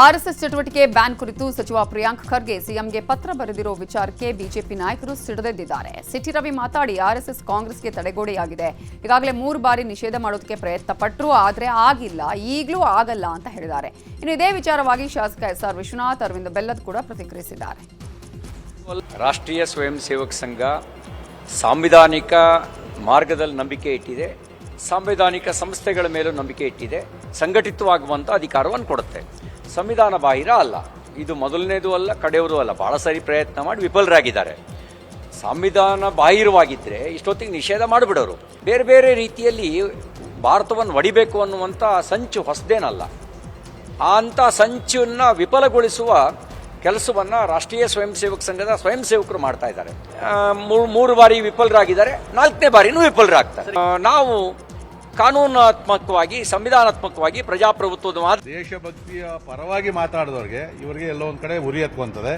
RSS ಚಟುವಟಿಕೆ ban ಕುರಿತು ಸಚಿವ ಪ್ರಿಯಾಂಕ್ ಖರ್ಗೆ ಸಿಎಂಗೆ ಪತ್ರ ಬರೆದಿರೋ ವಿಚಾರಕ್ಕೆ ಬಿಜೆಪಿ ನಾಯಕರು ಸಿಡಿದೆದ್ದಿದ್ದಾರೆ. ಸಿಟಿ ರವಿ ಮಾತಾಡಿ ಆರ್ಎಸ್ಎಸ್ ಕಾಂಗ್ರೆಸ್ಗೆ ತಡೆಗೋಡೆಯಾಗಿದೆ. ಈಗಾಗಲೇ 3 ಬಾರಿ ನಿಷೇಧ ಮಾಡೋದಕ್ಕೆ ಪ್ರಯತ್ನ ಪಟ್ಟರು, ಆದರೆ ಆಗಿಲ್ಲ, ಈಗಲೂ ಆಗಲ್ಲ ಅಂತ ಹೇಳಿದ್ದಾರೆ. ಇನ್ನು ಇದೇ ವಿಚಾರವಾಗಿ ಶಾಸಕ ಎಸ್ಆರ್ ವಿಶ್ವನಾಥ್, ಅರವಿಂದ ಬೆಲ್ಲದ್ ಕೂಡ ಪ್ರತಿಕ್ರಿಯಿಸಿದ್ದಾರೆ. ರಾಷ್ಟ್ರೀಯ ಸ್ವಯಂ ಸೇವಕ ಸಂಘ ಸಾಂವಿಧಾನಿಕ ಮಾರ್ಗದಲ್ಲಿ ನಂಬಿಕೆ ಇಟ್ಟಿದೆ, ಸಾಂವಿಧಾನಿಕ ಸಂಸ್ಥೆಗಳ ಮೇಲೂ ನಂಬಿಕೆ ಇಟ್ಟಿದೆ, ಸಂಘಟಿತವಾಗುವಂಥ ಅಧಿಕಾರವನ್ನು ಕೊಡುತ್ತೆ. ಸಂವಿಧಾನ ಬಾಹಿರ ಅಲ್ಲ, ಇದು ಮೊದಲನೇದು ಅಲ್ಲ, ಕಡೆಯವರು ಅಲ್ಲ. ಬಹಳ ಸಾರಿ ಪ್ರಯತ್ನ ಮಾಡಿ ವಿಫಲರಾಗಿದ್ದಾರೆ. ಸಂವಿಧಾನ ಬಾಹಿರವಾಗಿದ್ದರೆ ಇಷ್ಟೊತ್ತಿಗೆ ನಿಷೇಧ ಮಾಡಿಬಿಡೋರು. ಬೇರೆ ಬೇರೆ ರೀತಿಯಲ್ಲಿ ಭಾರತವನ್ನು ಒಡಿಬೇಕು ಅನ್ನುವಂಥ ಸಂಚು ಹೊಸದೇನಲ್ಲ. ಅಂಥ ಸಂಚನ್ನು ವಿಫಲಗೊಳಿಸುವ ಕೆಲಸವನ್ನು ರಾಷ್ಟ್ರೀಯ ಸ್ವಯಂ ಸೇವಕ ಸಂಘದ ಸ್ವಯಂ ಸೇವಕರು ಮಾಡ್ತಾ ಇದ್ದಾರೆ. 3 ಬಾರಿ ವಿಫಲರಾಗಿದ್ದಾರೆ, 4ನೇ ಬಾರಿನೂ ವಿಫಲರಾಗ್ತಾರೆ. ನಾವು ಕಾನೂನಾತ್ಮಕವಾಗಿ, ಸಂವಿಧಾನಾತ್ಮಕವಾಗಿ ಪ್ರಜಾಪ್ರಭುತ್ವದ ದೇಶಭಕ್ತಿಯ ಪರವಾಗಿ ಮಾತಾಡಿದವ್ರಿಗೆ ಇವರಿಗೆ ಎಲ್ಲೋ ಒಂದು ಕಡೆ ಉರಿ ಹತ್ತುವಂಥದ್ದೇ.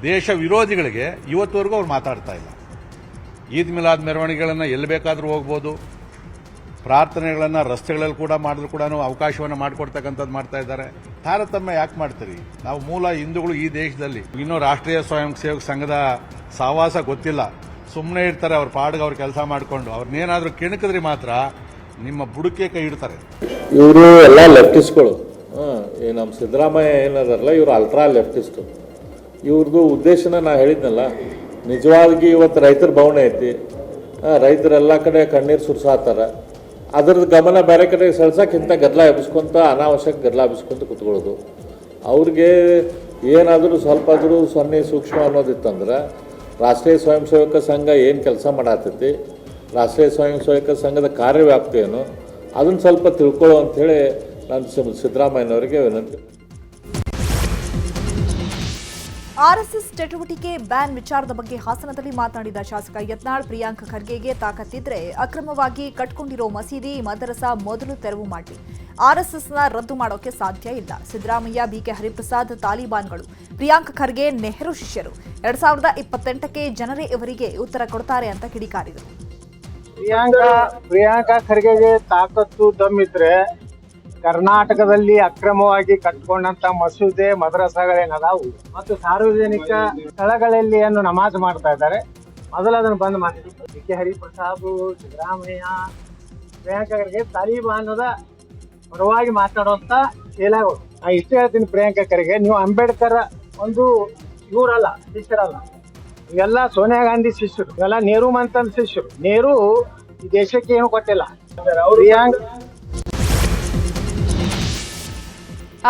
ದೇಶ ವಿರೋಧಿಗಳಿಗೆ ಇವತ್ತುವರೆಗೂ ಅವ್ರು ಮಾತಾಡ್ತಾ ಇಲ್ಲ. ಈದ್ ಮಿಲಾದ್ ಮೆರವಣಿಗೆಗಳನ್ನು ಎಲ್ಲಿ ಬೇಕಾದರೂ ಹೋಗ್ಬೋದು, ಪ್ರಾರ್ಥನೆಗಳನ್ನು ರಸ್ತೆಗಳಲ್ಲಿ ಕೂಡ ಮಾಡಿದ್ರು ಕೂಡ ಅವಕಾಶವನ್ನು ಮಾಡಿಕೊಡ್ತಕ್ಕಂಥದ್ದು ಮಾಡ್ತಾ ಇದ್ದಾರೆ. ತಾರತಮ್ಯ ಯಾಕೆ ಮಾಡ್ತೀರಿ? ನಾವು ಮೂಲ ಹಿಂದೂಗಳು ಈ ದೇಶದಲ್ಲಿ. ಇನ್ನೂ ರಾಷ್ಟ್ರೀಯ ಸ್ವಯಂ ಸೇವಕ ಸಂಘದ ಸಹವಾಸ ಗೊತ್ತಿಲ್ಲ, ಸುಮ್ಮನೆ ಇರ್ತಾರೆ ಅವ್ರ ಪಾಡ್ಗೆ ಅವ್ರ ಕೆಲಸ ಮಾಡಿಕೊಂಡು. ಅವ್ರನ್ನೇನಾದ್ರೂ ಕೆಣಕಿದ್ರೆ ಮಾತ್ರ ನಿಮ್ಮ ಬುಡಕ್ಕೆ ಕೈ ಇಡ್ತಾರೆ. ಇವರು ಎಲ್ಲ ಲೆಫ್ಟಿಸ್ಟ್ಗಳು. ನಮ್ಮ ಸಿದ್ದರಾಮಯ್ಯ ಏನದಾರಲ್ಲ, ಇವರು ಅಲ್ಟ್ರಾ ಲೆಫ್ಟಿಸ್ಟು. ಇವ್ರದ್ದು ಉದ್ದೇಶನ ನಾ ಹೇಳಿದ್ನಲ್ಲ, ನಿಜವಾಗಿ ಇವತ್ತು ರೈತರ ಭಾವನೆ ಐತಿ, ರೈತರೆಲ್ಲ ಕಡೆ ಕಣ್ಣೀರು ಸುರಿಸಾತಾರ. ಅದ್ರದ್ದು ಗಮನ ಬೇರೆ ಕಡೆ ಸೆಳ್ಸಕ್ಕಿಂತ ಗದ್ದಲ ಎಬ್ಬಿಸ್ಕೊಂತ, ಅನಾವಶ್ಯಕ ಗದ್ದಲ ಎಬ್ಬಿಸ್ಕೊಂತ ಕುತ್ಕೊಳ್ಳೋದು. ಅವ್ರಿಗೆ ಏನಾದರೂ ಸ್ವಲ್ಪ ಆದರೂ ಸೂಕ್ಷ್ಮ ಅನ್ನೋದಿತ್ತಂದ್ರೆ ರಾಷ್ಟ್ರೀಯ ಸ್ವಯಂ ಸೇವಕ ಸಂಘ ಏನು ಕೆಲಸ ಮಾಡತ್ತೈತಿ, ರಾಷ್ಟ್ರೀಯ ಸ್ವಯಂ ಸೇವಕ ಸಂಘದ ಕಾರ್ಯವ್ಯಾಪ್ತಿ ಏನು, ಅದನ್ನು ಸ್ವಲ್ಪ ತಿಳ್ಕೊಳ್ಳೋ ಅಂಥೇಳಿ ನಾನು ಸಿದ್ದರಾಮಯ್ಯನವರಿಗೆ ವಿನಂತಿ. ಆರ್ಎಸ್ಎಸ್ ಚಟುವಟಿಕೆ ಬ್ಯಾನ್ ವಿಚಾರದ ಬಗ್ಗೆ ಹಾಸನದಲ್ಲಿ ಮಾತನಾಡಿದ ಶಾಸಕ ಯತ್ನಾಳ್, ಪ್ರಿಯಾಂಕ್ ಖರ್ಗೆಗೆ ತಾಕತ್ತಿದ್ರೆ ಅಕ್ರಮವಾಗಿ ಕಟ್ಕೊಂಡಿರೋ ಮಸೀದಿ, ಮದರಸಾ ಮೊದಲು ತೆರವು ಮಾಡಿ. ಆರ್ಎಸ್ಎಸ್ನ ರದ್ದು ಮಾಡೋಕೆ ಸಾಧ್ಯ ಇಲ್ಲ. ಸಿದ್ದರಾಮಯ್ಯ, ಬಿಕೆ ಹರಿಪ್ರಸಾದ್ ತಾಲಿಬಾನ್ಗಳು, ಪ್ರಿಯಾಂಕ್ ಖರ್ಗೆ ನೆಹರು ಶಿಷ್ಯರು. 2028ಕ್ಕೆ ಜನರೇ ಇವರಿಗೆ ಉತ್ತರ ಕೊಡ್ತಾರೆ ಅಂತ ಕಿಡಿಕಾರಿದರು. ಪ್ರಿಯಾಂಕಾ ಖರ್ಗೆಗೆ ತಾಕತ್ತು ದಮ್ಮಿದ್ರೆ ಕರ್ನಾಟಕದಲ್ಲಿ ಅಕ್ರಮವಾಗಿ ಕಟ್ಕೊಂಡಂತ ಮಸೂದೆ, ಮದ್ರಸಾಗಳೇನದಾವು ಮತ್ತು ಸಾರ್ವಜನಿಕ ಸ್ಥಳಗಳಲ್ಲಿ ಏನು ನಮಾಜ್ ಮಾಡ್ತಾ ಇದ್ದಾರೆ, ಮೊದಲು ಅದನ್ನು ಬಂದ್ ಮಾಡಿದ್ರು. ಬಿಕೆ ಹರಿಪ್ರಸಾದ್, ಸಿದ್ದರಾಮಯ್ಯ, ಪ್ರಿಯಾಂಕಾ ಖರ್ಗೆ ತಾಲಿಬಾನದ ಪರವಾಗಿ ಮಾತಾಡುವಂತ ಶೀಲಗಳು. ನಾ ಇಷ್ಟು ಹೇಳ್ತೀನಿ, ಪ್ರಿಯಾಂಕಾ ಖರ್ಗೆ ನೀವು ಅಂಬೇಡ್ಕರ್ ಒಂದು ಇವರಲ್ಲ, ಶಿಷ್ಯರಲ್ಲ. ಇವೆಲ್ಲ ಸೋನಿಯಾ ಗಾಂಧಿ ಶಿಷ್ಯರು, ಇವೆಲ್ಲ ನೆಹರು ಮಂತನ್ ಶಿಷ್ಯರು. ನೆಹರು ಈ ದೇಶಕ್ಕೆ ಏನು ಕೊಟ್ಟಿಲ್ಲ.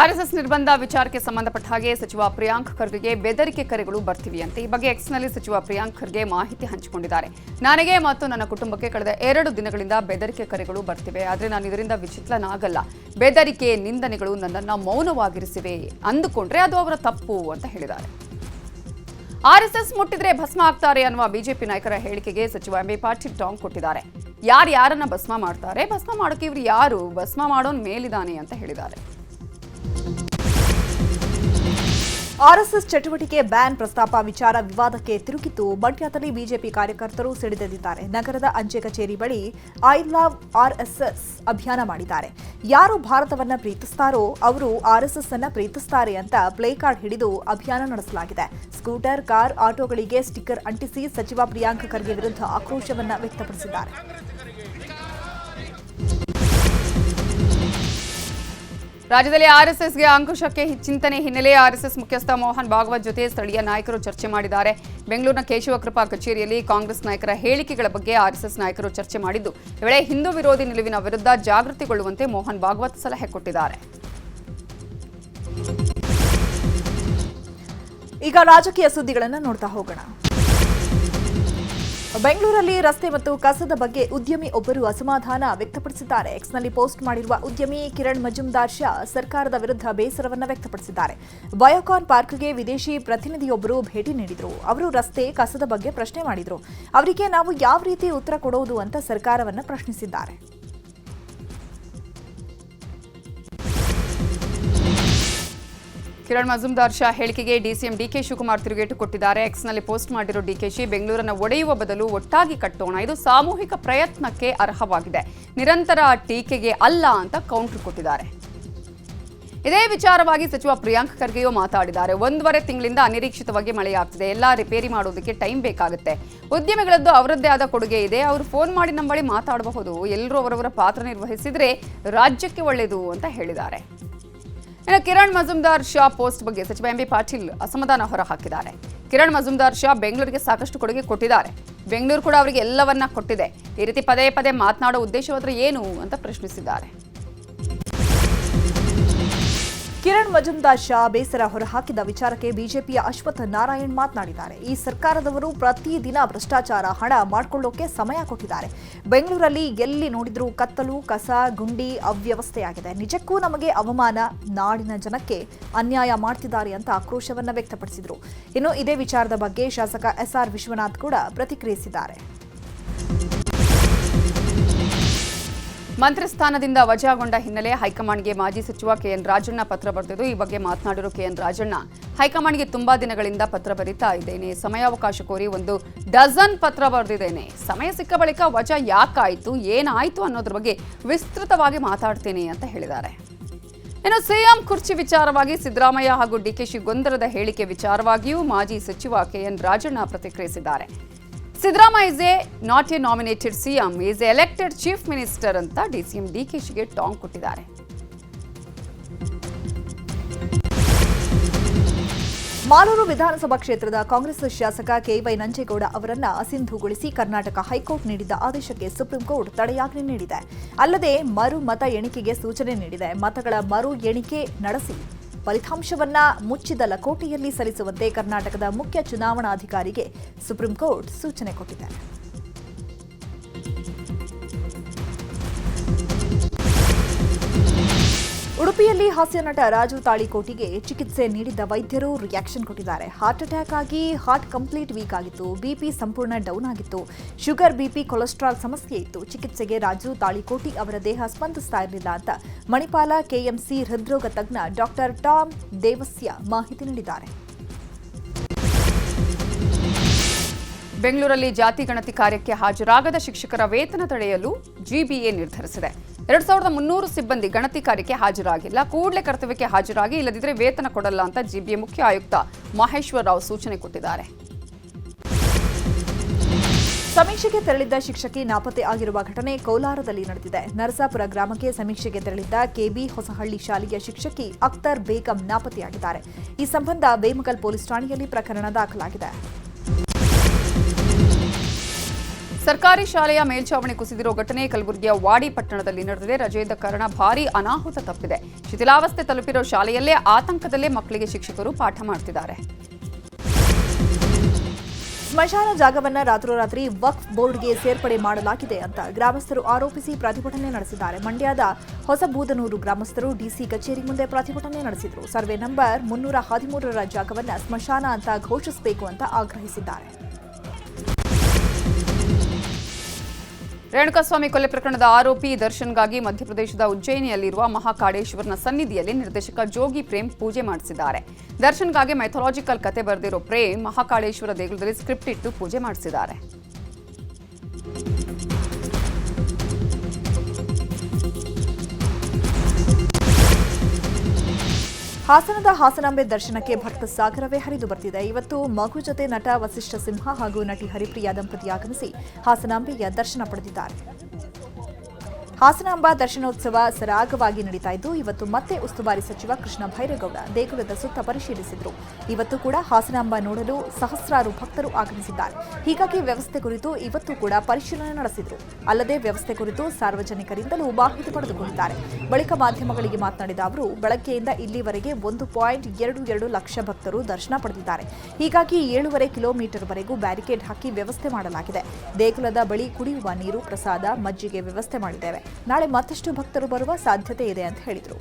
ಆರ್ಎಸ್ಎಸ್ ನಿರ್ಬಂಧ ವಿಚಾರಕ್ಕೆ ಸಂಬಂಧಪಟ್ಟ ಹಾಗೆ ಸಚಿವ ಪ್ರಿಯಾಂಕ್ ಖರ್ಗೆಗೆ ಬೆದರಿಕೆ ಕರೆಗಳು ಬರ್ತಿವೆಯಂತೆ. ಈ ಬಗ್ಗೆ ಎಕ್ಸ್ನಲ್ಲಿ ಸಚಿವ ಪ್ರಿಯಾಂಕ್ ಖರ್ಗೆ ಮಾಹಿತಿ ಹಂಚಿಕೊಂಡಿದ್ದಾರೆ. ನನಗೆ ಮತ್ತು ನನ್ನ ಕುಟುಂಬಕ್ಕೆ ಕಳೆದ 2 ದಿನಗಳಿಂದ ಬೆದರಿಕೆ ಕರೆಗಳು ಬರ್ತಿವೆ, ಆದರೆ ನಾನು ಇದರಿಂದ ವಿಚಲಿತನಾಗಲ್ಲ. ಬೆದರಿಕೆ, ನಿಂದನೆಗಳು ನನ್ನನ್ನು ಮೌನವಾಗಿರಿಸಿವೆ ಅಂದುಕೊಂಡ್ರೆ ಅದು ಅವರ ತಪ್ಪು ಅಂತ ಹೇಳಿದ್ದಾರೆ. ಆರ್ಎಸ್ಎಸ್ ಮುಟ್ಟಿದ್ರೆ ಭಸ್ಮ ಆಗ್ತಾರೆ ಅನ್ನುವ ಬಿಜೆಪಿ ನಾಯಕರ ಹೇಳಿಕೆಗೆ ಸಚಿವ ಎಂಬಿ ಪಾಟೀಲ್ ಟಾಂಗ್ ಕೊಟ್ಟಿದ್ದಾರೆ. ಯಾರನ್ನ ಭಸ್ಮ ಮಾಡ್ತಾರೆ, ಭಸ್ಮ ಮಾಡೋಕೆ ಇವರು ಯಾರು, ಭಸ್ಮ ಮಾಡೋನ್ ಮೇಲಿದ್ದಾನೆ ಅಂತ ಹೇಳಿದ್ದಾರೆ. ಆರ್ಎಸ್ಎಸ್ ಚಟುವಟಿಕೆ ಬ್ಯಾನ್ ಪ್ರಸ್ತಾಪ ವಿಚಾರ ವಿವಾದಕ್ಕೆ ತಿರುಗಿತು. ಮಂಡ್ಯದಲ್ಲಿ ಬಿಜೆಪಿ ಕಾರ್ಯಕರ್ತರು ಸಿಡಿದೆದ್ದಿದ್ದಾರೆ. ನಗರದ ಅಂಚೆ ಕಚೇರಿ ಬಳಿ ಐ ಲವ್ ಆರ್ಎಸ್ಎಸ್ ಅಭಿಯಾನ ಮಾಡಿದ್ದಾರೆ. ಯಾರು ಭಾರತವನ್ನ ಪ್ರೀತಿಸ್ತಾರೋ ಅವರು ಆರ್ಎಸ್ಎಸ್ ಅನ್ನ ಪ್ರೀತಿಸ್ತಾರೆ ಅಂತ ಪ್ಲೇ ಕಾರ್ಡ್ ಹಿಡಿದು ಅಭಿಯಾನ ನಡೆಸಲಾಗಿದೆ. ಸ್ಕೂಟರ್, ಕಾರ್, ಆಟೋಗಳಿಗೆ ಸ್ಟಿಕ್ಕರ್ ಅಂಟಿಸಿ ಸಚಿವ ಪ್ರಿಯಾಂಕ್ ಖರ್ಗೆ ವಿರುದ್ಧ ಆಕ್ರೋಶವನ್ನ ವ್ಯಕ್ತಪಡಿಸಿದ್ದಾರೆ. ರಾಜ್ಯದಲ್ಲಿ ಆರ್ಎಸ್ಎಸ್ಗೆ ಅಂಕುಶಕ್ಕೆ ಚಿಂತನೆ ಹಿನ್ನೆಲೆ ಆರ್ಎಸ್ಎಸ್ ಮುಖ್ಯಸ್ಥ ಮೋಹನ್ ಭಾಗವತ್ ಜೊತೆ ಸ್ಥಳೀಯ ನಾಯಕರು ಚರ್ಚೆ ಮಾಡಿದ್ದಾರೆ. ಬೆಂಗಳೂರಿನ ಕೇಶವಕೃಪಾ ಕಚೇರಿಯಲ್ಲಿ ಕಾಂಗ್ರೆಸ್ ನಾಯಕರ ಹೇಳಿಕೆಗಳ ಬಗ್ಗೆ ಆರ್ಎಸ್ಎಸ್ ನಾಯಕರು ಚರ್ಚೆ ಮಾಡಿದ್ದು, ಈ ವೇಳೆ ಹಿಂದೂ ವಿರೋಧಿ ನಿಲುವಿನ ವಿರುದ್ಧ ಜಾಗೃತಿಗೊಳ್ಳುವಂತೆ ಮೋಹನ್ ಭಾಗವತ್ ಸಲಹೆ ಕೊಟ್ಟಿದ್ದಾರೆ. ಈಗ ರಾಜಕೀಯ ಸುದ್ದಿಗಳನ್ನು ನೋಡ್ತಾ ಹೋಗೋಣ. ಬೆಂಗಳೂರಲ್ಲಿ ರಸ್ತೆ ಮತ್ತು ಕಸದ ಬಗ್ಗೆ ಉದ್ಯಮಿ ಒಬ್ಬರು ಅಸಮಾಧಾನ ವ್ಯಕ್ತಪಡಿಸಿದ್ದಾರೆ. ಎಕ್ಸ್ನಲ್ಲಿ ಪೋಸ್ಟ್ ಮಾಡಿರುವ ಉದ್ಯಮಿ ಕಿರಣ್ ಮಜುಮ್ದಾರ್ ಶಾ ಸರ್ಕಾರದ ವಿರುದ್ಧ ಬೇಸರವನ್ನು ವ್ಯಕ್ತಪಡಿಸಿದ್ದಾರೆ. ಬಯೋಕಾನ್ ಪಾರ್ಕ್ಗೆ ವಿದೇಶಿ ಪ್ರತಿನಿಧಿಯೊಬ್ಬರು ಭೇಟಿ ನೀಡಿದರು. ಅವರು ರಸ್ತೆ, ಕಸದ ಬಗ್ಗೆ ಪ್ರಶ್ನೆ ಮಾಡಿದರು. ಅವರಿಗೆ ನಾವು ಯಾವ ರೀತಿ ಉತ್ತರ ಕೊಡೋದು ಅಂತ ಸರ್ಕಾರವನ್ನು ಪ್ರಶ್ನಿಸಿದ್ದಾರೆ. ಕಿರಣ್ ಮಜುಮ್ದಾರ್ ಶಾ ಹೇಳಿಕೆಗೆ ಡಿಸಿಎಂ ಡಿಕೆ ಶಿವಕುಮಾರ್ ತಿರುಗೇಟು ಕೊಟ್ಟಿದ್ದಾರೆ. ಎಕ್ಸ್ನಲ್ಲಿ ಪೋಸ್ಟ್ ಮಾಡಿರೋ ಡಿಕೆಶಿ, ಬೆಂಗಳೂರನ್ನು ಒಡೆಯುವ ಬದಲು ಒಟ್ಟಾಗಿ ಕಟ್ಟೋಣ, ಇದು ಸಾಮೂಹಿಕ ಪ್ರಯತ್ನಕ್ಕೆ ಅರ್ಹವಾಗಿದೆ, ನಿರಂತರ ಟೀಕೆಗೆ ಅಲ್ಲ ಅಂತ ಕೌಂಟರ್ ಕೊಟ್ಟಿದ್ದಾರೆ. ಇದೇ ವಿಚಾರವಾಗಿ ಸಚಿವ ಪ್ರಿಯಾಂಕ್ ಖರ್ಗೆಯೂ ಮಾತಾಡಿದ್ದಾರೆ. 1.5 ತಿಂಗಳಿಂದ ಅನಿರೀಕ್ಷಿತವಾಗಿ ಮಳೆಯಾಗ್ತಿದೆ. ಎಲ್ಲ ರಿಪೇರಿ ಮಾಡೋದಕ್ಕೆ ಟೈಮ್ ಬೇಕಾಗುತ್ತೆ. ಉದ್ಯಮಿಗಳದ್ದು ಅವರದ್ದೇ ಆದ ಕೊಡುಗೆ ಇದೆ. ಅವರು ಫೋನ್ ಮಾಡಿ ನಮ್ಮ ಬಳಿ ಮಾತಾಡಬಹುದು. ಎಲ್ಲರೂ ಅವರವರ ಪಾತ್ರ ನಿರ್ವಹಿಸಿದ್ರೆ ರಾಜ್ಯಕ್ಕೆ ಒಳ್ಳೆಯದು ಅಂತ ಹೇಳಿದ್ದಾರೆ. ಇನ್ನು ಕಿರಣ್ ಮಜುಮ್ದಾರ್ ಶಾ ಪೋಸ್ಟ್ ಬಗ್ಗೆ ಸಚಿವ ಎಂಬಿ ಪಾಟೀಲ್ ಅಸಮಾಧಾನ ಹೊರಹಾಕಿದ್ದಾರೆ. ಕಿರಣ್ ಮಜುಮ್ದಾರ್ ಶಾ ಬೆಂಗಳೂರಿಗೆ ಸಾಕಷ್ಟು ಕೊಡುಗೆ ಕೊಟ್ಟಿದ್ದಾರೆ. ಬೆಂಗಳೂರು ಕೂಡ ಅವರಿಗೆ ಎಲ್ಲವನ್ನ ಕೊಟ್ಟಿದೆ. ಈ ರೀತಿ ಪದೇ ಪದೇ ಮಾತನಾಡೋ ಉದ್ದೇಶವಾದ್ರೆ ಏನು ಅಂತ ಪ್ರಶ್ನಿಸಿದ್ದಾರೆ. ಕಿರಣ್ ಮಜುಮ್ದಾರ್ ಶಾ ಬೇಸರ ಹೊರಹಾಕಿದ ವಿಚಾರಕ್ಕೆ ಬಿಜೆಪಿಯ ಅಶ್ವಥ್ ನಾರಾಯಣ್ ಮಾತನಾಡಿದ್ದಾರೆ. ಈ ಸರ್ಕಾರದವರು ಪ್ರತಿದಿನ ಭ್ರಷ್ಟಾಚಾರ, ಹಣ ಮಾಡಿಕೊಳ್ಳೋಕೆ ಸಮಯ ಕೊಟ್ಟಿದ್ದಾರೆ. ಬೆಂಗಳೂರಲ್ಲಿ ಎಲ್ಲಿ ನೋಡಿದ್ರೂ ಕತ್ತಲು, ಕಸ, ಗುಂಡಿ, ಅವ್ಯವಸ್ಥೆಯಾಗಿದೆ. ನಿಜಕ್ಕೂ ನಮಗೆ ಅವಮಾನ, ನಾಡಿನ ಜನಕ್ಕೆ ಅನ್ಯಾಯ ಮಾಡ್ತಿದ್ದಾರೆ ಅಂತ ಆಕ್ರೋಶವನ್ನ ವ್ಯಕ್ತಪಡಿಸಿದರು. ಇನ್ನು ಇದೇ ವಿಚಾರದ ಬಗ್ಗೆ ಶಾಸಕ ಎಸ್ಆರ್ ವಿಶ್ವನಾಥ್ ಕೂಡ ಪ್ರತಿಕ್ರಿಯಿಸಿದ್ದಾರೆ. ಮಂತ್ರಿ ಸ್ಥಾನದಿಂದ ವಜಾಗೊಂಡ ಹಿನ್ನೆಲೆ ಹೈಕಮಾಂಡ್ಗೆ ಮಾಜಿ ಸಚಿವ ಕೆಎನ್ ರಾಜಣ್ಣ ಪತ್ರ ಬರೆದಿದ್ದು, ಈ ಬಗ್ಗೆ ಮಾತನಾಡಿರೋ ಕೆಎನ್ ರಾಜಣ್ಣ, ಹೈಕಮಾಂಡ್ಗೆ ತುಂಬಾ ದಿನಗಳಿಂದ ಪತ್ರ ಬರೀತಾ ಇದ್ದೇನೆ. ಸಮಯಾವಕಾಶ ಕೋರಿ 1 ಡಜನ್ ಪತ್ರ ಬರೆದಿದ್ದೇನೆ. ಸಮಯ ಸಿಕ್ಕ ಬಳಿಕ ವಜಾ ಯಾಕಾಯಿತು, ಏನಾಯಿತು ಅನ್ನೋದ್ರ ಬಗ್ಗೆ ವಿಸ್ತೃತವಾಗಿ ಮಾತಾಡ್ತೇನೆ ಅಂತ ಹೇಳಿದ್ದಾರೆ. ಇನ್ನು ಸಿಎಂ ಕುರ್ಚಿ ವಿಚಾರವಾಗಿ ಸಿದ್ದರಾಮಯ್ಯ ಹಾಗೂ ಡಿಕೆಶಿ ಗೊಂದಲದ ಹೇಳಿಕೆ ವಿಚಾರವಾಗಿಯೂ ಮಾಜಿ ಸಚಿವ ಕೆಎನ್ ರಾಜಣ್ಣ ಪ್ರತಿಕ್ರಿಯಿಸಿದ್ದಾರೆ. Siddaramaiah is A not A nominated CM, is A elected chief minister ಅಂತ ಡಿಸಿಎಂ ಡಿಕೆಶಿಗೆ ಟಾಂಗ್ ಕೊಟ್ಟಿದ್ದಾರೆ. ಮಾಲೂರು ವಿಧಾನಸಭಾ ಕ್ಷೇತ್ರದ ಕಾಂಗ್ರೆಸ್ ಶಾಸಕ ಕೆವೈ ನಂಜೇಗೌಡ ಅವರನ್ನ ಅಸಿಂಧುಗೊಳಿಸಿ ಕರ್ನಾಟಕ ಹೈಕೋರ್ಟ್ ನೀಡಿದ್ದ ಆದೇಶಕ್ಕೆ ಸುಪ್ರೀಂ ಕೋರ್ಟ್ ತಡೆಯಾಜ್ಞೆ ನೀಡಿದೆ. ಅಲ್ಲದೆ ಮರು ಮತ ಎಣಿಕೆಗೆ ಸೂಚನೆ ನೀಡಿದೆ. ಮತಗಳ ಮರು ಎಣಿಕೆ ನಡೆಸಿ ಫಲಿತಾಂಶವನ್ನ ಮುಚ್ಚಿದ ಲಕೋಟೆಯಲ್ಲಿ ಸಲ್ಲಿಸುವಂತೆ ಕರ್ನಾಟಕದ ಮುಖ್ಯ ಚುನಾವಣಾಧಿಕಾರಿಗೆ ಸುಪ್ರೀಂ ಕೋರ್ಟ್ ಸೂಚನೆ ಕೊಟ್ಟಿದೆ. ಉಡುಪಿಯಲ್ಲಿ ಹಾಸ್ಯ ನಟ ರಾಜು ತಾಳಿಕೋಟಿಗೆ ಚಿಕಿತ್ಸೆ ನೀಡಿದ್ದ ವೈದ್ಯರು ರಿಯಾಕ್ಷನ್ ಕೊಟ್ಟಿದ್ದಾರೆ. ಹಾರ್ಟ್ ಅಟ್ಯಾಕ್ ಆಗಿ ಹಾರ್ಟ್ ಕಂಪ್ಲೀಟ್ ವೀಕ್ ಆಗಿತ್ತು, ಬಿಪಿ ಸಂಪೂರ್ಣ ಡೌನ್ ಆಗಿತ್ತು, ಶುಗರ್, ಬಿಪಿ, ಕೊಲೆಸ್ಟ್ರಾಲ್ ಸಮಸ್ಯೆ ಇತ್ತು. ಚಿಕಿತ್ಸೆಗೆ ರಾಜು ತಾಳಿಕೋಟಿ ಅವರ ದೇಹ ಸ್ಪಂದಿಸ್ತಾ ಇರಲಿಲ್ಲ ಅಂತ ಮಣಿಪಾಲ ಕೆಎಂಸಿ ಹೃದ್ರೋಗ ತಜ್ಞ ಡಾಕ್ಟರ್ ಟಾಮ್ ದೇವಸ್ಯ ಮಾಹಿತಿ ನೀಡಿದ್ದಾರೆ. ಬೆಂಗಳೂರಲ್ಲಿ ಜಾತಿ ಗಣತಿ ಕಾರ್ಯಕ್ಕೆ ಹಾಜರಾಗದ ಶಿಕ್ಷಕರ ವೇತನ ತಡೆಯಲು ಜಿಬಿಎ ನಿರ್ಧರಿಸಿದೆ. 2300 ಸಿಬ್ಬಂದಿ ಗಣತಿ ಕಾರ್ಯಕ್ಕೆ ಹಾಜರಾಗಿಲ್ಲ. ಕೂಡಲೇ ಕರ್ತವ್ಯಕ್ಕೆ ಹಾಜರಾಗಿ, ಇಲ್ಲದಿದ್ದರೆ ವೇತನ ಕೊಡಲ್ಲ ಅಂತ ಜಿಬಿಎ ಮುಖ್ಯ ಆಯುಕ್ತ ಮಹೇಶ್ವರ್ ರಾವ್ ಸೂಚನೆ ಕೊಟ್ಟಿದ್ದಾರೆ. ಸಮೀಕ್ಷೆಗೆ ತೆರಳಿದ್ದ ಶಿಕ್ಷಕಿ ನಾಪತ್ತೆ ಆಗಿರುವ ಘಟನೆ ಕೋಲಾರದಲ್ಲಿ ನಡೆದಿದೆ. ನರಸಾಪುರ ಗ್ರಾಮಕ್ಕೆ ಸಮೀಕ್ಷೆಗೆ ತೆರಳಿದ್ದ ಕೆಬಿ ಹೊಸಹಳ್ಳಿ ಶಾಲೆಯ ಶಿಕ್ಷಕಿ ಅಖ್ತರ್ ಬೇಗಂ ನಾಪತ್ತೆಯಾಗಿದ್ದಾರೆ. ಈ ಸಂಬಂಧ ಬೇಮಗಲ್ ಪೊಲೀಸ್ ಠಾಣೆಯಲ್ಲಿ ಪ್ರಕರಣ ದಾಖಲಾಗಿದೆ. ಸರ್ಕಾರಿ ಶಾಲೆಯ ಮೇಲ್ಛಾವಣಿ ಕುಸಿದಿರೋ ಘಟನೆ ಕಲಬುರಗಿಯ ವಾಡಿ ಪಟ್ಟಣದಲ್ಲಿ ನಡೆದಿದೆ. ರಜೆಯಿದ್ದ ಕಾರಣ ಭಾರೀ ಅನಾಹುತ ತಪ್ಪಿದೆ. ಶಿಥಿಲಾವಸ್ಥೆ ತಲುಪಿರೋ ಶಾಲೆಯಲ್ಲೇ ಆತಂಕದಲ್ಲೇ ಮಕ್ಕಳಿಗೆ ಶಿಕ್ಷಕರು ಪಾಠ ಮಾಡ್ತಿದ್ದಾರೆ. ಸ್ಮಶಾನ ಜಾಗವನ್ನ ರಾತ್ರೋರಾತ್ರಿ ವಕ್ಫ್ ಬೋರ್ಡ್ಗೆ ಸೇರ್ಪಡೆ ಮಾಡಲಾಗಿದೆ ಅಂತ ಗ್ರಾಮಸ್ಥರು ಆರೋಪಿಸಿ ಪ್ರತಿಭಟನೆ ನಡೆಸಿದ್ದಾರೆ. ಮಂಡ್ಯದ ಹೊಸಬೂದನೂರು ಗ್ರಾಮಸ್ಥರು ಡಿಸಿ ಕಚೇರಿ ಮುಂದೆ ಪ್ರತಿಭಟನೆ ನಡೆಸಿದರು. ಸರ್ವೆ ನಂಬರ್ 313ರ ಜಾಗವನ್ನ ಸ್ಮಶಾನ ಅಂತ ಘೋಷಿಸಬೇಕು ಅಂತ ಆಗ್ರಹಿಸಿದ್ದಾರೆ. ರೇಣುಕಾಸ್ವಾಮಿ ಕೊಲೆ ಪ್ರಕರಣದ ಆರೋಪಿ ದರ್ಶನ್ಗಾಗಿ ಮಧ್ಯಪ್ರದೇಶದ ಉಜ್ಜಯಿನಿಯಲ್ಲಿರುವ ಮಹಾಕಾಳೇಶ್ವರನ ಸನ್ನಿಧಿಯಲ್ಲಿ ನಿರ್ದೇಶಕ ಜೋಗಿ ಪ್ರೇಮ್ ಪೂಜೆ ಮಾಡಿಸಿದ್ದಾರೆ. ದರ್ಶನ್ಗಾಗಿ ಮೈಥಾಲಜಿಕಲ್ ಕತೆ ಬರೆದಿರೋ ಪ್ರೇಮ್ ಮಹಾಕಾಳೇಶ್ವರ ದೇಗುಲದಲ್ಲಿ ಸ್ಕ್ರಿಪ್ಟ್ ಇಟ್ಟು ಪೂಜೆ ಮಾಡಿಸಿದ್ದಾರೆ. ಹಾಸನದ ಹಾಸನಾಂಬೆ ದರ್ಶನಕ್ಕೆ ಭಕ್ತ ಸಾಗರವೇ ಹರಿದು ಬರ್ತಿದೆ. ಇವತ್ತು ಮಗು ಜೊತೆ ನಟ ವಸಿಷ್ಠ ಸಿಂಹ ಹಾಗೂ ನಟಿ ಹರಿಪ್ರಿಯಾ ದಂಪತಿ ಆಗಮಿಸಿ ಹಾಸನಾಂಬೆಯ ದರ್ಶನ ಪಡೆದಿದ್ದಾರೆ. ಹಾಸನಾಂಬ ದರ್ಶನೋತ್ಸವ ಸರಾಗವಾಗಿ ನಡೀತಾ ಇದ್ದು, ಇವತ್ತು ಮತ್ತೆ ಉಸ್ತುವಾರಿ ಸಚಿವ ಕೃಷ್ಣ ಭೈರೇಗೌಡ ದೇಗುಲದ ಸುತ್ತ ಪರಿಶೀಲಿಸಿದರು. ಇವತ್ತು ಕೂಡ ಹಾಸನಾಂಬ ನೋಡಲು ಸಹಸ್ರಾರು ಭಕ್ತರು ಆಗಮಿಸಿದ್ದಾರೆ. ಹೀಗಾಗಿ ವ್ಯವಸ್ಥೆ ಕುರಿತು ಇವತ್ತು ಕೂಡ ಪರಿಶೀಲನೆ ನಡೆಸಿದರು. ಅಲ್ಲದೆ ವ್ಯವಸ್ಥೆ ಕುರಿತು ಸಾರ್ವಜನಿಕರಿಂದಲೂ ಮಾಹಿತಿ ಪಡೆದುಕೊಂಡಿದ್ದಾರೆ. ಬಳಿಕ ಮಾಧ್ಯಮಗಳಿಗೆ ಮಾತನಾಡಿದ ಅವರು, ಬೆಳಗ್ಗೆಯಿಂದ ಇಲ್ಲಿವರೆಗೆ 1.22 ಲಕ್ಷ ಭಕ್ತರು ದರ್ಶನ ಪಡೆದಿದ್ದಾರೆ. ಹೀಗಾಗಿ 7.5 ಕಿಲೋಮೀಟರ್ವರೆಗೂ ಬ್ಯಾರಿಕೇಡ್ ಹಾಕಿ ವ್ಯವಸ್ಥೆ ಮಾಡಲಾಗಿದೆ. ದೇಗುಲದ ಬಳಿ ಕುಡಿಯುವ ನೀರು, ಪ್ರಸಾದ, ಮಜ್ಜಿಗೆ ವ್ಯವಸ್ಥೆ ಮಾಡಿದ್ದೇವೆ. ನಾಳೆ ಮತ್ತಷ್ಟು ಭಕ್ತರು ಬರುವ ಸಾಧ್ಯತೆ ಇದೆ ಅಂತ ಹೇಳಿದರು.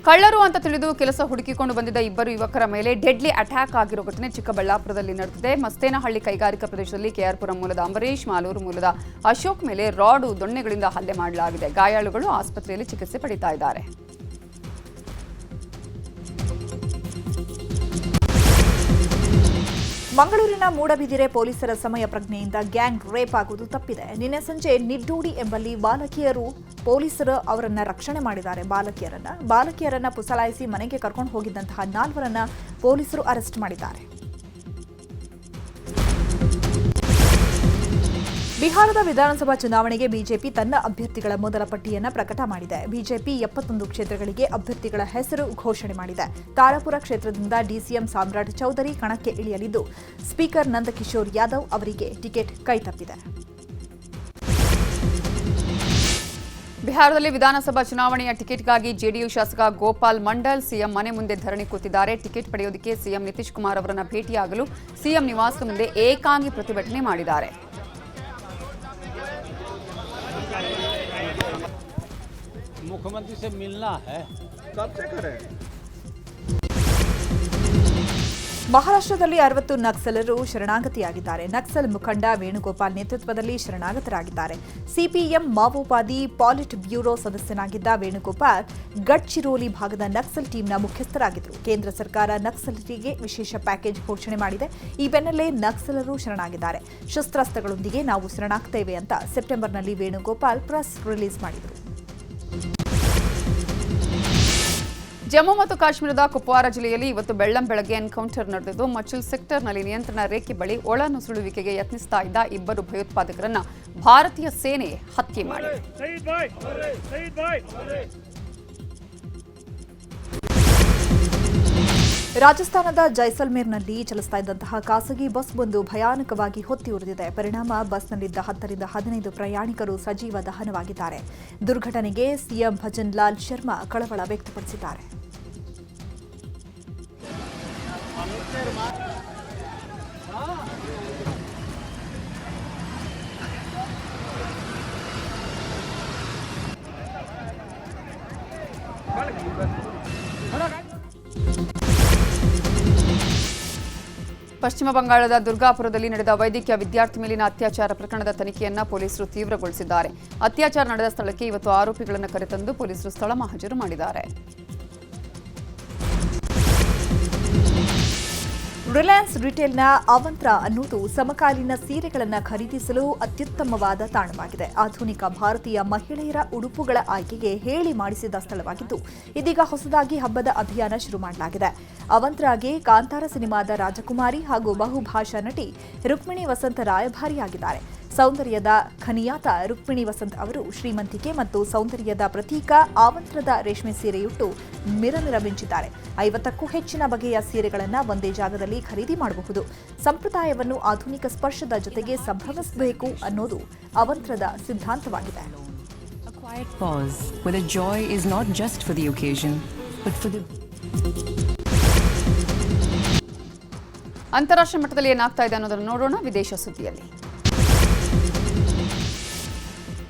ಕಳ್ಳರು ಅಂತ ತಿಳಿದು ಕೆಲಸ ಹುಡುಕಿಕೊಂಡು ಬಂದಿದ್ದ 2 ಯುವಕರ ಮೇಲೆ ಡೆಡ್ಲಿ ಅಟ್ಯಾಕ್ ಆಗಿರೋ ಘಟನೆ ಚಿಕ್ಕಬಳ್ಳಾಪುರದಲ್ಲಿ ನಡೆದಿದೆ. ಮಸ್ತೇನಹಳ್ಳಿ ಕೈಗಾರಿಕಾ ಪ್ರದೇಶದಲ್ಲಿ ಕೆಆರ್ಪುರಂ ಮೂಲದ ಅಂಬರೀಶ್, ಮಾಲೂರು ಮೂಲದ ಅಶೋಕ್ ಮೇಲೆ ರಾಡು, ದೊಣ್ಣೆಗಳಿಂದ ಹಲ್ಲೆ ಮಾಡಲಾಗಿದೆ. ಗಾಯಾಳುಗಳು ಆಸ್ಪತ್ರೆಯಲ್ಲಿ ಚಿಕಿತ್ಸೆ ಪಡೆಯುತ್ತಾ ಇದ್ದಾರೆ. ಮಂಗಳೂರಿನ ಮೂಡಬಿದಿರೆ ಪೊಲೀಸರ ಸಮಯ ಪ್ರಜ್ಞೆಯಿಂದ ಗ್ಯಾಂಗ್ ರೇಪ್ ಆಗುವುದು ತಪ್ಪಿದೆ. ನಿನ್ನೆ ಸಂಜೆ ನಿಡ್ಡೂಡಿ ಎಂಬಲ್ಲಿ ಪೊಲೀಸರು ಅವರನ್ನ ರಕ್ಷಣೆ ಮಾಡಿದ್ದಾರೆ. ಬಾಲಕಿಯರನ್ನ ಪುಸಲಾಯಿಸಿ ಮನೆಗೆ ಕರ್ಕೊಂಡು ಹೋಗಿದ್ದಂತಹ 4 ಪೊಲೀಸರು ಅರೆಸ್ಟ್ ಮಾಡಿದ್ದಾರೆ. ಬಿಹಾರದ ವಿಧಾನಸಭಾ ಚುನಾವಣೆಗೆ ಬಿಜೆಪಿ ತನ್ನ ಅಭ್ಯರ್ಥಿಗಳ ಮೊದಲ ಪಟ್ಟಿಯನ್ನು ಪ್ರಕಟ ಮಾಡಿದೆ. ಬಿಜೆಪಿ 71 ಕ್ಷೇತ್ರಗಳಿಗೆ ಅಭ್ಯರ್ಥಿಗಳ ಹೆಸರು ಘೋಷಣೆ ಮಾಡಿದೆ. ತಾರಾಪುರ ಕ್ಷೇತ್ರದಿಂದ ಡಿಸಿಎಂ ಸಾಮ್ರಾಟ್ ಚೌಧರಿ ಕಣಕ್ಕೆ ಇಳಿಯಲಿದ್ದು, ಸ್ಪೀಕರ್ ನಂದಕಿಶೋರ್ ಯಾದವ್ ಅವರಿಗೆ ಟಿಕೆಟ್ ಕೈತಪ್ಪಿದೆ. ಬಿಹಾರದಲ್ಲಿ ವಿಧಾನಸಭಾ ಚುನಾವಣೆಯ ಟಿಕೆಟ್ಗಾಗಿ ಜೆಡಿಯು ಶಾಸಕ ಗೋಪಾಲ್ ಮಂಡಲ್ ಸಿಎಂ ಮನೆ ಮುಂದೆ ಧರಣಿ ಕೂತಿದ್ದಾರೆ. ಟಿಕೆಟ್ ಪಡೆಯೋದಕ್ಕೆ ಸಿಎಂ ನಿತೀಶ್ ಕುಮಾರ್ ಅವರನ್ನು ಭೇಟಿಯಾಗಲು ಸಿಎಂ ನಿವಾಸದ ಮುಂದೆ ಏಕಾಂಗಿ ಪ್ರತಿಭಟನೆ ಮಾಡಿದ್ದಾರೆ. मुख्यमंत्री से मिलना है, कब से करें? ಮಹಾರಾಷ್ಟ್ರದಲ್ಲಿ 60 ನಕ್ಸಲರು ಶರಣಾಗತಿಯಾಗಿದ್ದಾರೆ. ನಕ್ಸಲ್ ಮುಖಂಡ ವೇಣುಗೋಪಾಲ್ ನೇತೃತ್ವದಲ್ಲಿ ಶರಣಾಗತರಾಗಿದ್ದಾರೆ. ಸಿಪಿಎಂ ಮಾವೋವಾದಿ ಪಾಲಿಟ್ ಬ್ಯೂರೋ ಸದಸ್ಯನಾಗಿದ್ದ ವೇಣುಗೋಪಾಲ್ ಗಡ್ಚಿರೋಲಿ ಭಾಗದ ನಕ್ಸಲ್ ಟೀಮ್ನ ಮುಖ್ಯಸ್ಥರಾಗಿದ್ದರು. ಕೇಂದ್ರ ಸರ್ಕಾರ ನಕ್ಸಲರಿಗೆ ವಿಶೇಷ ಪ್ಯಾಕೇಜ್ ಘೋಷಣೆ ಮಾಡಿದೆ. ಈ ಬೆನ್ನಲ್ಲೇ ನಕ್ಸಲರು ಶರಣಾಗಿದ್ದಾರೆ. ಶಸ್ತ್ರಾಸ್ತ್ರಗಳೊಂದಿಗೆ ನಾವು ಶರಣಾಗ್ತೇವೆ ಅಂತ ಸೆಪ್ಟೆಂಬರ್ನಲ್ಲಿ ವೇಣುಗೋಪಾಲ್ ಪ್ರೆಸ್ ರಿಲೀಸ್ ಮಾಡಿದರು. ಜಮ್ಮು ಮತ್ತು ಕಾಶ್ಮೀರದ ಕುಪ್ವಾರ ಜಿಲ್ಲೆಯಲ್ಲಿ ಇವತ್ತು ಬೆಳ್ಳಂಬೆಳಗ್ಗೆ ಎನ್ಕೌಂಟರ್ ನಡೆದಿದ್ದು, ಮಚಲ್ ಸೆಕ್ಟರ್ನಲ್ಲಿ ನಿಯಂತ್ರಣ ರೇಖೆ ಬಳಿ ಒಳನುಸುಳುವಿಕೆಗೆ ಯತ್ನಿಸ್ತಾ ಇದ್ದ 2 ಭಯೋತ್ಪಾದಕರನ್ನ ಭಾರತೀಯ ಸೇನೆ ಹತ್ಯೆ ಮಾಡಿದೆ. ರಾಜಸ್ಥಾನದ ಜೈಸಲ್ಮೇರ್ನಲ್ಲಿ ಚಲಿಸ್ತಾ ಇದ್ದಂತಹ ಖಾಸಗಿ ಬಸ್ ಒಂದು ಭಯಾನಕವಾಗಿ ಹೊತ್ತಿ ಉರಿದಿದೆ. ಪರಿಣಾಮ ಬಸ್ನಲ್ಲಿದ್ದ 10 ರಿಂದ 15 ಪ್ರಯಾಣಿಕರು ಸಜೀವ ದಹನವಾಗಿದ್ದಾರೆ. ದುರ್ಘಟನೆಗೆ ಸಿಎಂ ಭಜನ್ ಲಾಲ್ ಶರ್ಮಾ ಕಳವಳ ವ್ಯಕ್ತಪಡಿಸಿದ್ದಾರೆ. ಪಶ್ಚಿಮ ಬಂಗಾಳದ ದುರ್ಗಾಪುರದಲ್ಲಿ ನಡೆದ ವೈದ್ಯಕೀಯ ವಿದ್ಯಾರ್ಥಿ ಮೇಲಿನ ಅತ್ಯಾಚಾರ ಪ್ರಕರಣದ ತನಿಖೆಯನ್ನು ಪೊಲೀಸರು ತೀವ್ರಗೊಳಿಸಿದ್ದಾರೆ. ಅತ್ಯಾಚಾರ ನಡೆದ ಸ್ಥಳಕ್ಕೆ ಇವತ್ತು ಆರೋಪಿಗಳನ್ನು ಕರೆತಂದು ಪೊಲೀಸರು ಸ್ಥಳ ಮಹಜರು ಮಾಡಿದ್ದಾರೆ. ರಿಲಯನ್ಸ್ ರಿಟೇಲ್ನ ಅವಂತ್ರ ಅನ್ನುವುದು ಸಮಕಾಲೀನ ಸೀರೆಗಳನ್ನು ಖರೀದಿಸಲು ಅತ್ಯುತ್ತಮವಾದ ತಾಣವಾಗಿದೆ. ಆಧುನಿಕ ಭಾರತೀಯ ಮಹಿಳೆಯರ ಉಡುಪುಗಳ ಆಯ್ಕೆಗೆ ಹೇಳಿ ಮಾಡಿಸಿದ ಸ್ಥಳವಾಗಿದ್ದು, ಇದೀಗ ಹೊಸದಾಗಿ ಹಬ್ಬದ ಅಭಿಯಾನ ಶುರು ಮಾಡಲಾಗಿದೆ. ಅವಂತ್ರಾಗೆ ಕಾಂತಾರ ಸಿನಿಮಾದ ರಾಜಕುಮಾರಿ ಹಾಗೂ ಬಹುಭಾಷಾ ನಟಿ ರುಕ್ಮಿಣಿ ವಸಂತ್ ರಾಯಭಾರಿಯಾಗಿದ್ದಾರೆ. ಸೌಂದರ್ಯದ ಖನಿಯಾತ ರುಕ್ಮಿಣಿ ವಸಂತ್ ಅವರು ಶ್ರೀಮಂತಿಕೆ ಮತ್ತು ಸೌಂದರ್ಯದ ಪ್ರತೀಕ ಆವಂತ್ರದ ರೇಷ್ಮೆ ಸೀರೆಯುಟ್ಟು ಮಿರಮಿರ ಮಿಂಚಿದ್ದಾರೆ. 50ಕ್ಕೂ ಹೆಚ್ಚಿನ ಬಗೆಯ ಸೀರೆಗಳನ್ನು ಒಂದೇ ಜಾಗದಲ್ಲಿ ಖರೀದಿ ಮಾಡಬಹುದು. ಸಂಪ್ರದಾಯವನ್ನು ಆಧುನಿಕ ಸ್ಪರ್ಶದ ಜೊತೆಗೆ ಸಂಭ್ರಮಿಸಬೇಕು ಅನ್ನೋದು ಅವಂತ್ರದ ಸಿದ್ಧಾಂತವಾಗಿದೆ. A quiet pause where the joy is not just for the occasion but for the ಅಂತಾರಾಷ್ಟ್ರೀಯ ಮಟ್ಟದಲ್ಲಿ ಏನಾಗ್ತಾ ಇದೆ ಅನ್ನೋದನ್ನು ನೋಡೋಣ ವಿದೇಶ ಸುದ್ದಿಯಲ್ಲಿ.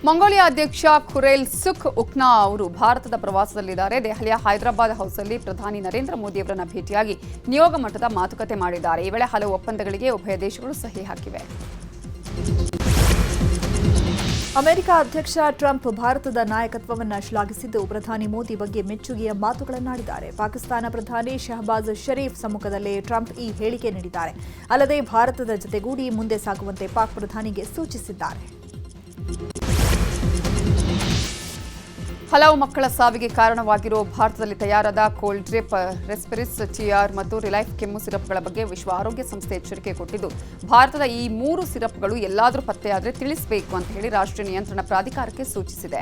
ಮಂಗೋಲಿಯಾ ಅಧ್ಯಕ್ಷ ಖುರೇಲ್ ಸುಖ್ ಉಕ್ನಾ ಅವರು ಭಾರತದ ಪ್ರವಾಸದಲ್ಲಿದ್ದಾರೆ. ದೆಹಲಿಯ ಹೈದರಾಬಾದ್ ಹೌಸ್ನಲ್ಲಿ ಪ್ರಧಾನಿ ನರೇಂದ್ರ ಮೋದಿ ಅವರನ್ನು ಭೇಟಿಯಾಗಿ ನಿಯೋಗ ಮಟ್ಟದ ಮಾತುಕತೆ ಮಾಡಿದ್ದಾರೆ. ಈ ವೇಳೆ ಹಲವು ಒಪ್ಪಂದಗಳಿಗೆ ಉಭಯ ದೇಶಗಳು ಸಹಿ ಹಾಕಿವೆ. ಅಮೆರಿಕ ಅಧ್ಯಕ್ಷ ಟ್ರಂಪ್ ಭಾರತದ ನಾಯಕತ್ವವನ್ನು ಶ್ಲಾಘಿಸಿದ್ದು, ಪ್ರಧಾನಿ ಮೋದಿ ಬಗ್ಗೆ ಮೆಚ್ಚುಗೆಯ ಮಾತುಗಳನ್ನಾಡಿದ್ದಾರೆ. ಪಾಕಿಸ್ತಾನ ಪ್ರಧಾನಿ ಶಹಬಾಜ್ ಶರೀಫ್ ಸಮ್ಮುಖದಲ್ಲೇ ಟ್ರಂಪ್ ಈ ಹೇಳಿಕೆ ನೀಡಿದ್ದಾರೆ. ಅಲ್ಲದೆ ಭಾರತದ ಜತೆಗೂಡಿ ಮುಂದೆ ಸಾಗುವಂತೆ ಪಾಕ್ ಪ್ರಧಾನಿಗೆ ಸೂಚಿಸಿದ್ದಾರೆ. ಹಲವು ಮಕ್ಕಳ ಸಾವಿಗೆ ಕಾರಣವಾಗಿರೋ ಭಾರತದಲ್ಲಿ ತಯಾರಾದ ಕೋಲ್ಡ್ ಡ್ರಿಪ್, ರೆಸ್ಪಿರಿಸ್, ಟಿಆರ್ ಮತ್ತು ರಿಲೈಫ್ ಕೆಮ್ಮು ಸಿರಪ್ಗಳ ಬಗ್ಗೆ ವಿಶ್ವ ಆರೋಗ್ಯ ಸಂಸ್ಥೆ ಎಚ್ಚರಿಕೆ ಕೊಟ್ಟಿದ್ದು, ಭಾರತದ ಈ 3 ಸಿರಪ್ಗಳು ಎಲ್ಲಾದರೂ ಪತ್ತೆಯಾದರೆ ತಿಳಿಸಬೇಕು ಅಂತ ಹೇಳಿ ರಾಷ್ಟ್ರೀಯ ನಿಯಂತ್ರಣ ಪ್ರಾಧಿಕಾರಕ್ಕೆ ಸೂಚಿಸಿದೆ.